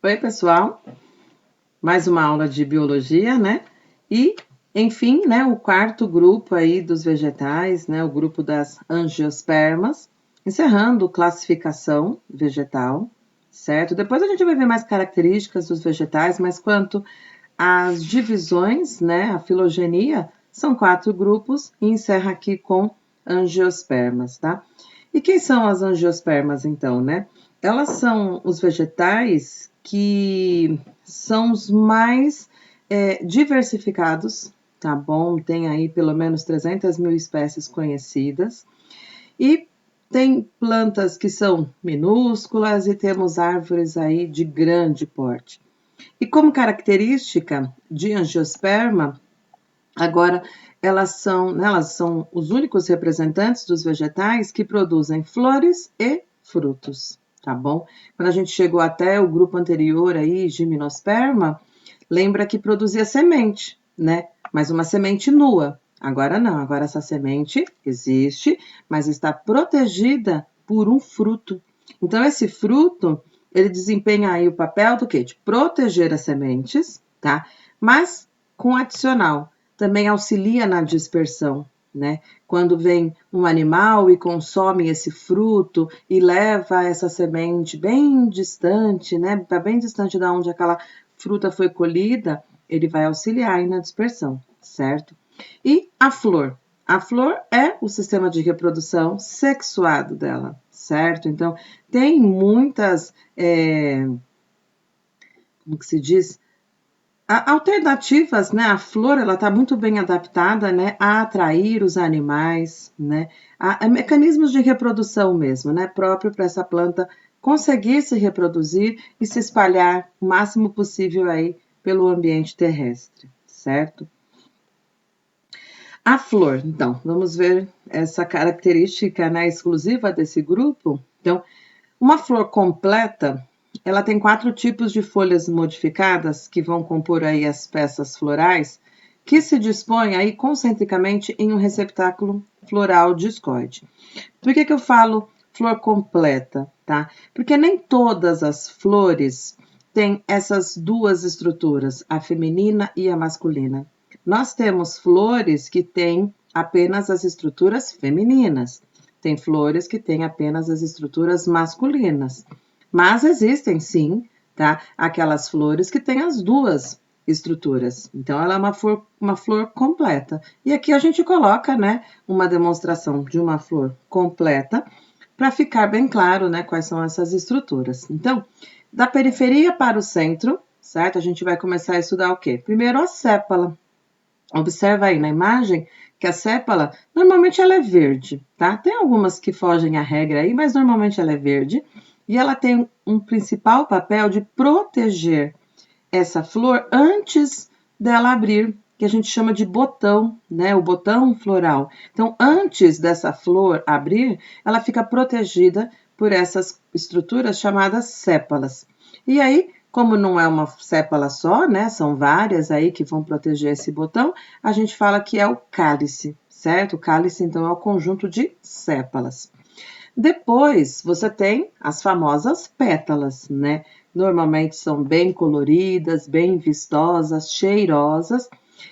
Oi, pessoal. Mais uma aula de biologia, né? E, enfim, né, o quarto grupo aí dos vegetais, né, o grupo das angiospermas, encerrando classificação vegetal, certo? Depois a gente vai ver mais características dos vegetais, mas quanto às divisões, né, a filogenia, são 4 grupos e encerra aqui com angiospermas, tá? E quem são as angiospermas, então, né? Elas são os vegetais que são os mais diversificados, tá bom? Tem aí pelo menos 300 mil espécies conhecidas. E tem plantas que são minúsculas e temos árvores aí de grande porte. E como característica de angiosperma, agora elas são os únicos representantes dos vegetais que produzem flores e frutos, tá bom? Quando a gente chegou até o grupo anterior aí, gimnosperma, lembra que produzia semente, né? Mas uma semente nua. Agora não, agora essa semente existe, mas está protegida por um fruto. Então esse fruto, ele desempenha aí o papel do quê? De proteger as sementes, tá? Mas com adicional, também auxilia na dispersão, né? Quando vem um animal e consome esse fruto e leva essa semente bem distante, né? Bem distante da onde aquela fruta foi colhida, ele vai auxiliar aí na dispersão, certo? E a flor? A flor é o sistema de reprodução sexuado dela, certo? Então, tem muitas, como que se diz? Alternativas, né? A flor, ela está muito bem adaptada, né, a atrair os animais, né? A mecanismos de reprodução mesmo, né? Próprio para essa planta conseguir se reproduzir e se espalhar o máximo possível aí pelo ambiente terrestre, certo? A flor, então, vamos ver essa característica, né, exclusiva desse grupo. Então, uma flor completa, ela tem 4 tipos de folhas modificadas que vão compor aí as peças florais, que se dispõem aí concentricamente em um receptáculo floral discoide. Por que eu falo flor completa, tá? Porque nem todas as flores têm essas duas estruturas, a feminina e a masculina. Nós temos flores que têm apenas as estruturas femininas. Tem flores que têm apenas as estruturas masculinas. Mas existem sim, tá? Aquelas flores que têm as duas estruturas. Então, ela é uma flor completa. E aqui a gente coloca, né, uma demonstração de uma flor completa para ficar bem claro, né, quais são essas estruturas. Então, da periferia para o centro, certo? A gente vai começar a estudar o quê? Primeiro a sépala. Observa aí na imagem que a sépala, normalmente ela é verde, tá? Tem algumas que fogem à regra aí, mas normalmente ela é verde. E ela tem um principal papel de proteger essa flor antes dela abrir, que a gente chama de botão, né? O botão floral. Então, antes dessa flor abrir, ela fica protegida por essas estruturas chamadas sépalas. E aí, como não é uma sépala só, né? São várias aí que vão proteger esse botão, a gente fala que é o cálice, certo? O cálice, então, é o conjunto de sépalas. Depois, você tem as famosas pétalas, né? Normalmente são bem coloridas, bem vistosas, cheirosas,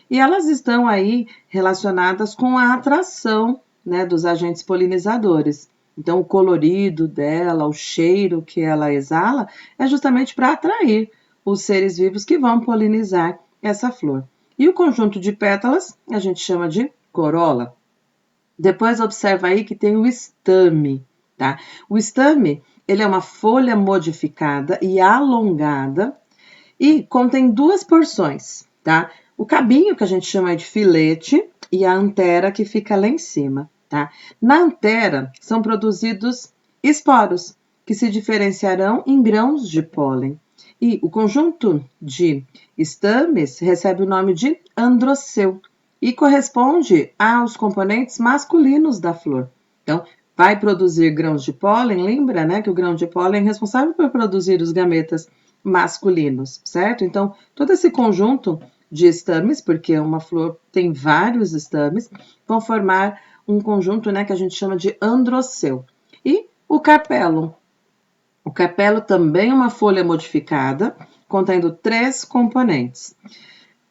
e elas estão aí relacionadas com a atração, né, dos agentes polinizadores. Então, o colorido dela, o cheiro que ela exala, é justamente para atrair os seres vivos que vão polinizar essa flor. E o conjunto de pétalas a gente chama de corola. Depois observa aí que tem o estame, tá? O estame, ele é uma folha modificada e alongada e contém 2 porções, tá? O cabinho, que a gente chama de filete, e a antera, que fica lá em cima, tá? Na antera são produzidos esporos, que se diferenciarão em grãos de pólen. E o conjunto de estames recebe o nome de androceu e corresponde aos componentes masculinos da flor. Então, vai produzir grãos de pólen, lembra, né, que o grão de pólen é responsável por produzir os gametas masculinos, certo? Então, todo esse conjunto de estames, porque uma flor tem vários estames, vão formar um conjunto, né, que a gente chama de androceu. E o carpelo. O carpelo também é uma folha modificada, contendo 3 componentes.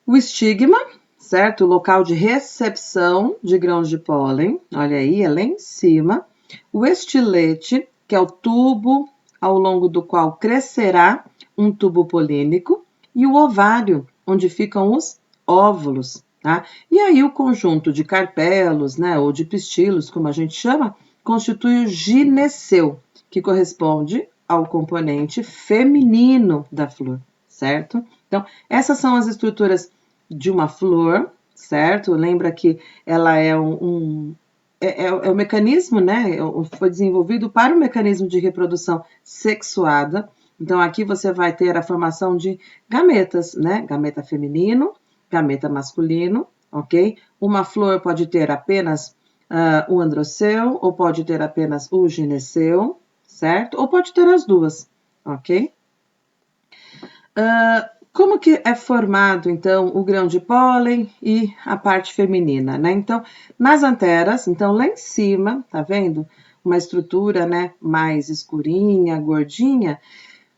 O estigma, certo? O local de recepção de grãos de pólen, olha aí, é lá em cima. O estilete, que é o tubo ao longo do qual crescerá um tubo polínico. E o ovário, onde ficam os óvulos, tá? E aí o conjunto de carpelos, né, ou de pistilos, como a gente chama, constitui o gineceu, que corresponde ao componente feminino da flor, certo? Então, essas são as estruturas de uma flor, certo? Lembra que ela é o mecanismo, né? Foi desenvolvido para o mecanismo de reprodução sexuada. Então, aqui você vai ter a formação de gametas, né? Gameta feminino, gameta masculino, ok? Uma flor pode ter apenas o androceu, ou pode ter apenas o gineceu, certo? Ou pode ter as duas, ok? Como que é formado, então, o grão de pólen e a parte feminina, né? Então, nas anteras, então, lá em cima, tá vendo? Uma estrutura, né, mais escurinha, gordinha,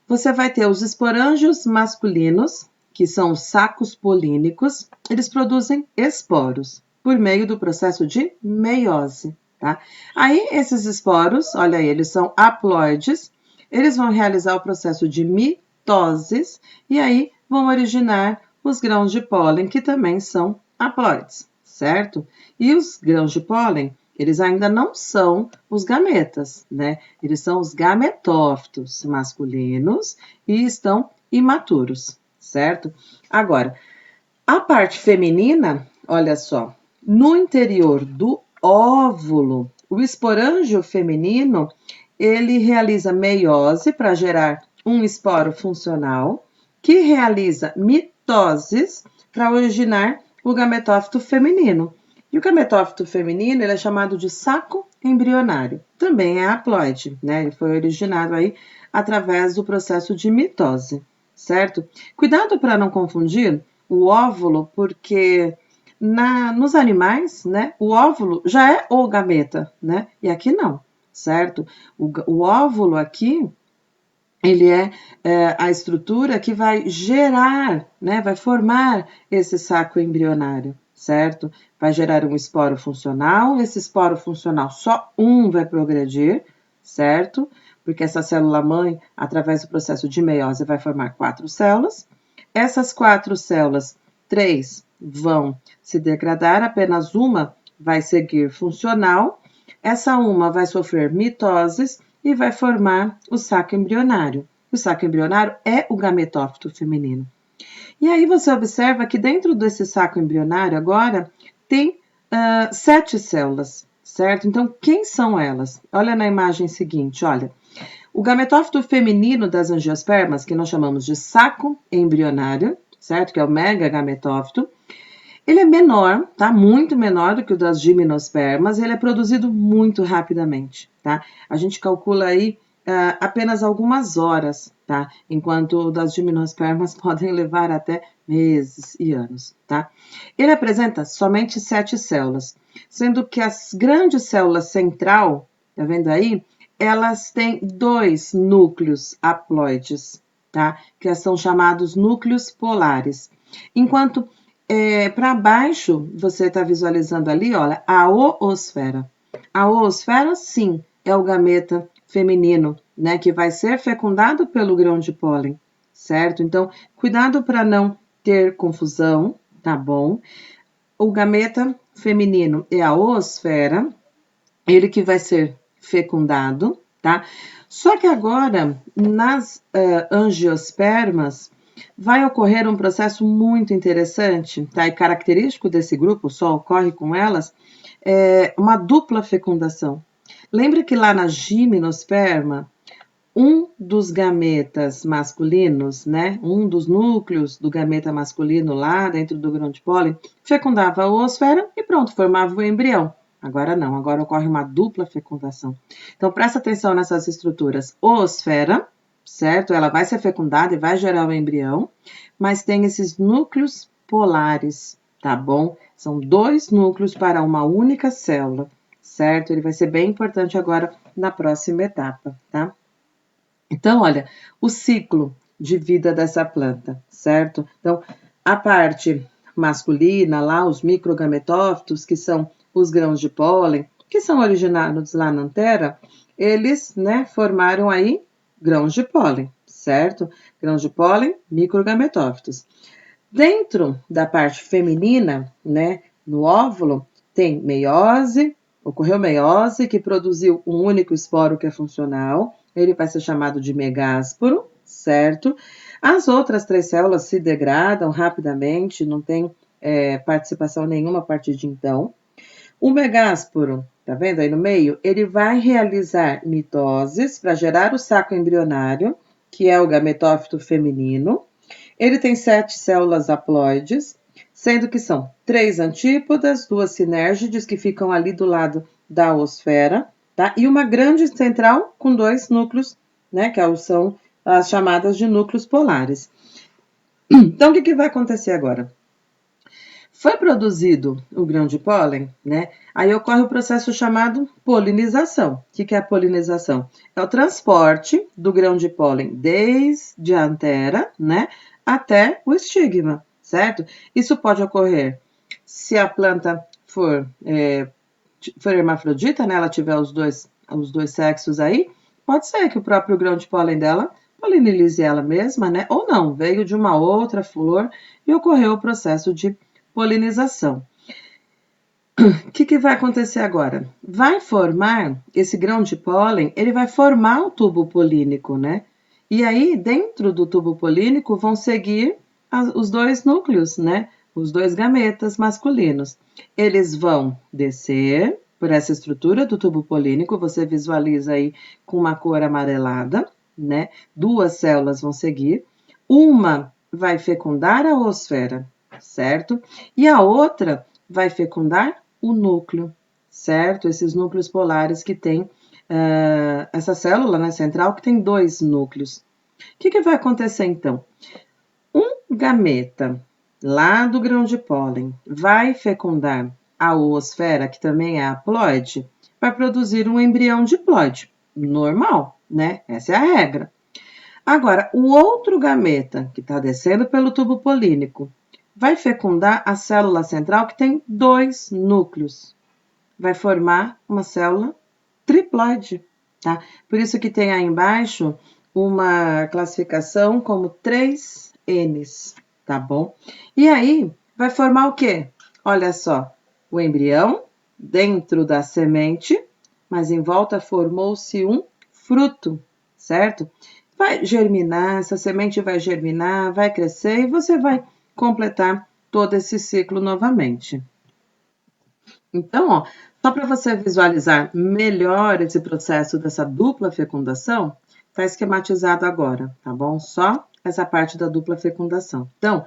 você vai ter os esporângios masculinos, que são os sacos polínicos, eles produzem esporos por meio do processo de meiose, tá? Aí, esses esporos, olha aí, eles são haploides, eles vão realizar o processo de mitoses, e aí vão originar os grãos de pólen, que também são haploides, certo? E os grãos de pólen, eles ainda não são os gametas, né? Eles são os gametófitos masculinos e estão imaturos, certo? Agora, a parte feminina, olha só, no interior do óvulo, o esporângio feminino, ele realiza meiose para gerar um esporo funcional, que realiza mitoses para originar o gametófito feminino. E o gametófito feminino, ele é chamado de saco embrionário. Também é haploide, né? Ele foi originado aí através do processo de mitose, certo? Cuidado para não confundir o óvulo, porque nos animais, né, o óvulo já é o gameta, né? E aqui não, certo? O óvulo aqui, ele é a estrutura que vai gerar, né, vai formar esse saco embrionário, certo? Vai gerar um esporo funcional, esse esporo funcional só um vai progredir, certo? Porque essa célula-mãe, através do processo de meiose, vai formar 4 células. Essas 4 células, 3 vão se degradar, apenas uma vai seguir funcional. Essa uma vai sofrer mitoses e vai formar o saco embrionário. O saco embrionário é o gametófito feminino. E aí você observa que dentro desse saco embrionário agora tem 7 células, certo? Então, quem são elas? Olha na imagem seguinte, olha. O gametófito feminino das angiospermas, que nós chamamos de saco embrionário, certo? Que é o megagametófito, ele é menor, tá? Muito menor do que o das gimnospermas, ele é produzido muito rapidamente, tá? A gente calcula aí apenas algumas horas, tá? Enquanto o das gimnospermas podem levar até meses e anos, tá? Ele apresenta somente 7 células, sendo que as grandes células central, tá vendo aí? Elas têm 2 núcleos haploides, tá? Que são chamados núcleos polares. Enquanto para baixo, você está visualizando ali, olha, a oosfera. A oosfera, sim, é o gameta feminino, né, que vai ser fecundado pelo grão de pólen, certo? Então, cuidado para não ter confusão, tá bom? O gameta feminino é a oosfera, ele que vai ser fecundado, tá? Só que agora, nas angiospermas, vai ocorrer um processo muito interessante, tá? E característico desse grupo, só ocorre com elas, uma dupla fecundação. Lembra que lá na gimnosperma, um dos gametas masculinos, né? Um dos núcleos do gameta masculino lá dentro do grão de pólen, fecundava a oosfera e pronto, formava o embrião. Agora não, agora ocorre uma dupla fecundação. Então, presta atenção nessas estruturas. Oosfera, certo? Ela vai ser fecundada e vai gerar o embrião, mas tem esses núcleos polares, tá bom? São 2 núcleos para uma única célula, certo? Ele vai ser bem importante agora na próxima etapa, tá? Então, olha, o ciclo de vida dessa planta, certo? Então, a parte masculina, lá, os microgametófitos, que são os grãos de pólen, que são originados lá na antera, eles, né, formaram aí grãos de pólen, certo? Grãos de pólen, microgametófitos. Dentro da parte feminina, né, no óvulo, tem meiose, ocorreu meiose, que produziu um único esporo que é funcional, ele vai ser chamado de megásporo, certo? As outras 3 células se degradam rapidamente, não tem participação nenhuma a partir de então. O megásporo, tá vendo aí no meio? Ele vai realizar mitoses para gerar o saco embrionário, que é o gametófito feminino. Ele tem 7 células haploides, sendo que são 3 antípodas, 2 sinérgides, que ficam ali do lado da osfera, tá? E uma grande central com 2 núcleos, né? Que são as chamadas de núcleos polares. Então, o que vai acontecer agora? Foi produzido o grão de pólen, né? Aí ocorre o processo chamado polinização. O que é a polinização? É o transporte do grão de pólen desde a antera, né, até o estigma, certo? Isso pode ocorrer se a planta for hermafrodita, né? Ela tiver os dois sexos aí, pode ser que o próprio grão de pólen dela polinize ela mesma, né? Ou não, veio de uma outra flor e ocorreu o processo de polinização. O que vai acontecer agora? Vai formar esse grão de pólen, ele vai formar o tubo polínico, né? E aí, dentro do tubo polínico, vão seguir os 2 núcleos, né? Os 2 gametas masculinos. Eles vão descer por essa estrutura do tubo polínico, você visualiza aí com uma cor amarelada, né? 2 células vão seguir, uma vai fecundar a oosfera, certo? E a outra vai fecundar o núcleo, certo? Esses núcleos polares que tem essa célula, né, central, que tem 2 núcleos. O que vai acontecer então? Um gameta lá do grão de pólen vai fecundar a oosfera, que também é haploide, vai produzir um embrião diploide, normal, né? Essa é a regra. Agora, o outro gameta, que está descendo pelo tubo polínico, vai fecundar a célula central, que tem 2 núcleos. Vai formar uma célula triploide, tá? Por isso que tem aí embaixo uma classificação como 3Ns, tá bom? E aí, vai formar o quê? Olha só, o embrião dentro da semente, mas em volta formou-se um fruto, certo? Vai germinar, essa semente vai germinar, vai crescer e você vai completar todo esse ciclo novamente. Então, ó, só para você visualizar melhor esse processo dessa dupla fecundação, está esquematizado agora, tá bom? Só essa parte da dupla fecundação. Então,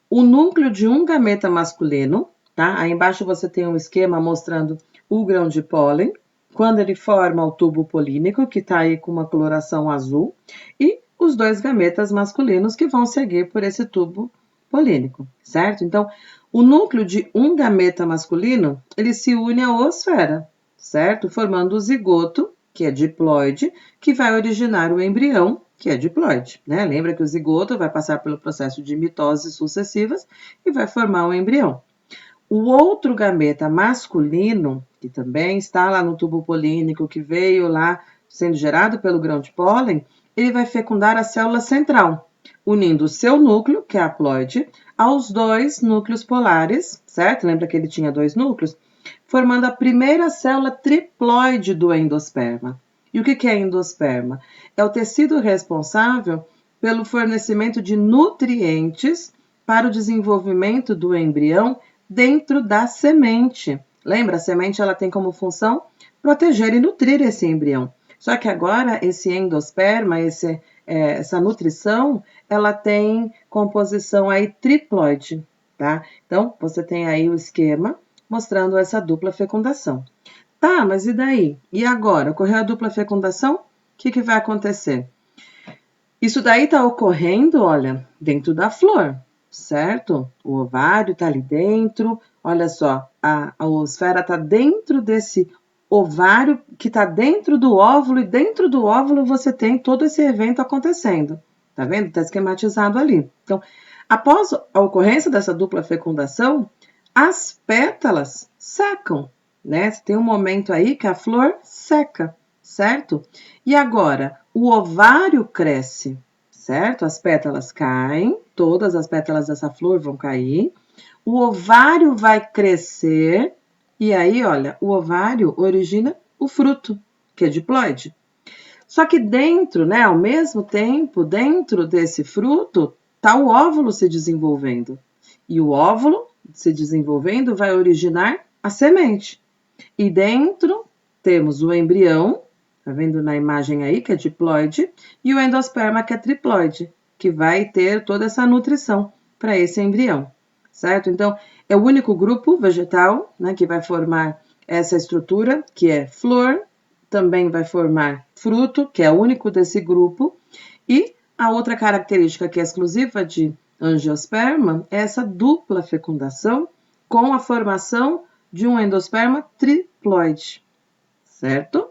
o núcleo de um gameta masculino, tá? Aí embaixo você tem um esquema mostrando o grão de pólen, quando ele forma o tubo polínico, que está aí com uma coloração azul, e os 2 gametas masculinos que vão seguir por esse tubo polínico, certo? Então, o núcleo de um gameta masculino, ele se une à oosfera, certo? Formando o zigoto, que é diploide, que vai originar o embrião, que é diploide, né? Lembra que o zigoto vai passar pelo processo de mitoses sucessivas e vai formar um embrião. O outro gameta masculino, que também está lá no tubo polínico, que veio lá sendo gerado pelo grão de pólen, ele vai fecundar a célula central, unindo o seu núcleo, que é haploide, aos 2 núcleos polares, certo? Lembra que ele tinha 2 núcleos? Formando a primeira célula triploide do endosperma. E o que é endosperma? É o tecido responsável pelo fornecimento de nutrientes para o desenvolvimento do embrião dentro da semente. Lembra, a semente ela tem como função proteger e nutrir esse embrião. Só que agora esse endosperma, essa nutrição, ela tem composição aí triploide, tá? Então, você tem aí o esquema mostrando essa dupla fecundação. Tá, mas e daí? E agora? Ocorreu a dupla fecundação? O que vai acontecer? Isso daí tá ocorrendo, olha, dentro da flor, certo? O ovário tá ali dentro, olha só, a oosfera tá dentro desse ovário que está dentro do óvulo, e dentro do óvulo você tem todo esse evento acontecendo. Tá vendo? Está esquematizado ali. Então, após a ocorrência dessa dupla fecundação, as pétalas secam, né? Tem um momento aí que a flor seca, certo? E agora, o ovário cresce, certo? As pétalas caem, todas as pétalas dessa flor vão cair, o ovário vai crescer, e aí, olha, o ovário origina o fruto, que é diploide. Só que dentro, né, ao mesmo tempo, dentro desse fruto, está o óvulo se desenvolvendo. E o óvulo se desenvolvendo vai originar a semente. E dentro temos o embrião, tá vendo na imagem aí, que é diploide, e o endosperma, que é triploide, que vai ter toda essa nutrição para esse embrião, certo? Então, é o único grupo vegetal, né, que vai formar essa estrutura, que é flor, também vai formar fruto, que é o único desse grupo, e a outra característica que é exclusiva de angiosperma é essa dupla fecundação com a formação de um endosperma triploide, certo?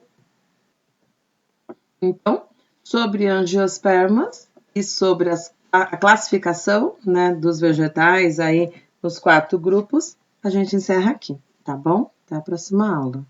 Então, sobre angiospermas e sobre a classificação, né, dos vegetais aí nos 4 grupos, a gente encerra aqui, tá bom? Até a próxima aula.